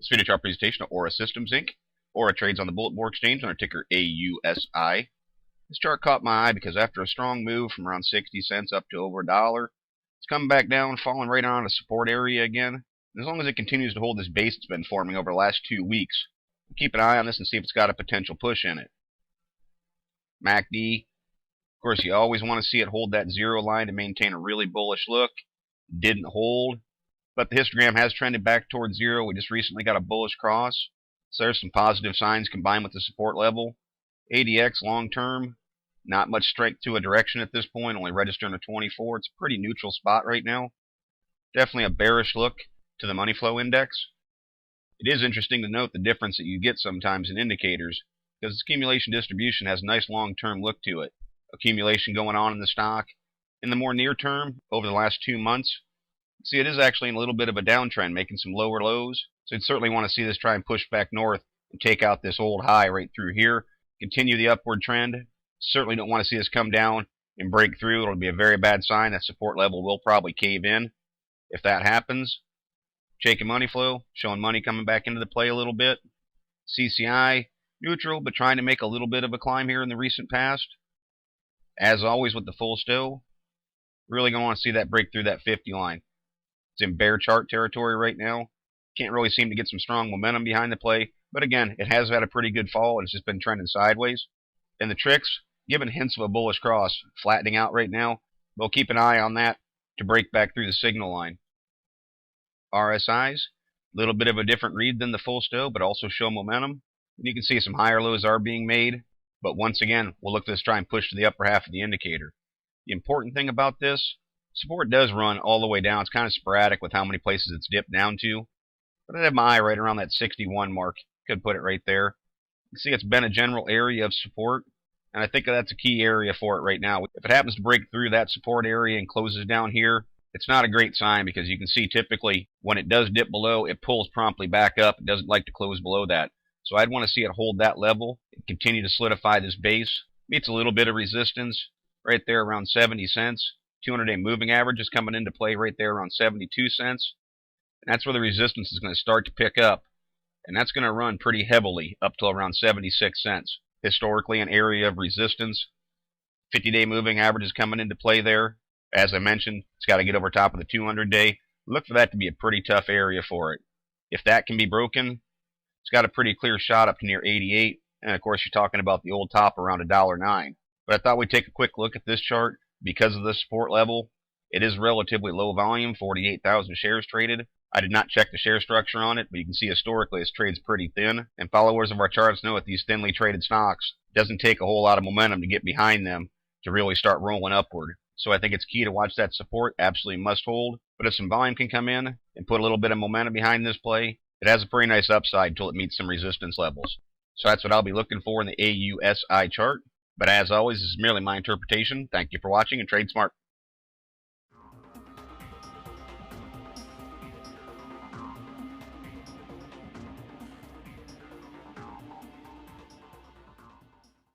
This video chart presentation of Aura Systems Inc. Aura trades on the Bulletin Board Exchange under ticker AUSI. This chart caught my eye because after a strong move from around 60 cents up to over a dollar, it's coming back down, falling right on a support area again. And as long as it continues to hold this base it's been forming over the last 2 weeks, we'll keep an eye on this and see if it's got a potential push in it. MACD, of course, you always want to see it hold that zero line to maintain a really bullish look. Didn't hold, but the histogram has trended back towards zero. We just recently got a bullish cross, so there's some positive signs combined with the support level. ADX long term, not much strength to a direction at this point, only registering a 24. It's a pretty neutral spot right now. Definitely a bearish look to the money flow index. It is interesting to note the difference that you get sometimes in indicators, because this accumulation distribution has a nice long-term look to it. Accumulation going on in the stock. In the more near term, over the last 2 months, see it is actually in a little bit of a downtrend, making some lower lows. So you'd certainly want to see this try and push back north and take out this old high right through here. Continue the upward trend. Certainly don't want to see this come down and break through. It'll be a very bad sign. That support level will probably cave in. If that happens, shaking money flow, showing money coming back into the play a little bit. CCI, neutral, but trying to make a little bit of a climb here in the recent past. As always with the full still, really going to want to see that break through that 50 line. It's in bear chart territory right now. Can't really seem to get some strong momentum behind the play. But again, it has had a pretty good fall, and it's just been trending sideways. And the tricks, giving hints of a bullish cross, flattening out right now. We'll keep an eye on that to break back through the signal line. RSIs, a little bit of a different read than the full still, but also show momentum. And you can see some higher lows are being made. But once again, we'll look to try and push to the upper half of the indicator. The important thing about this, support does run all the way down. It's kind of sporadic with how many places it's dipped down to. But I have my eye right around that 61 mark. Could put it right there. You can see it's been a general area of support. And I think that's a key area for it right now. If it happens to break through that support area and closes down here, it's not a great sign, because you can see typically when it does dip below, it pulls promptly back up. It doesn't like to close below that. So I'd want to see it hold that level and continue to solidify this base. Meets a little bit of resistance right there around 70 cents. 200-day moving average is coming into play right there around 72 cents. And that's where the resistance is going to start to pick up. And that's going to run pretty heavily up to around 76 cents. Historically an area of resistance. 50-day moving average is coming into play there. As I mentioned, it's got to get over top of the 200-day. Look for that to be a pretty tough area for it. If that can be broken, it's got a pretty clear shot up to near 88. And of course you're talking about the old top around $1.09. But I thought we'd take a quick look at this chart. Because of the support level, it is relatively low volume, 48,000 shares traded. I did not check the share structure on it, but you can see historically this trades pretty thin. And followers of our charts know that these thinly traded stocks, it doesn't take a whole lot of momentum to get behind them to really start rolling upward. So I think it's key to watch that support. Absolutely must hold. But if some volume can come in and put a little bit of momentum behind this play, it has a pretty nice upside until it meets some resistance levels. So that's what I'll be looking for in the AUSI chart. But as always, this is merely my interpretation. Thank you for watching, and trade smart.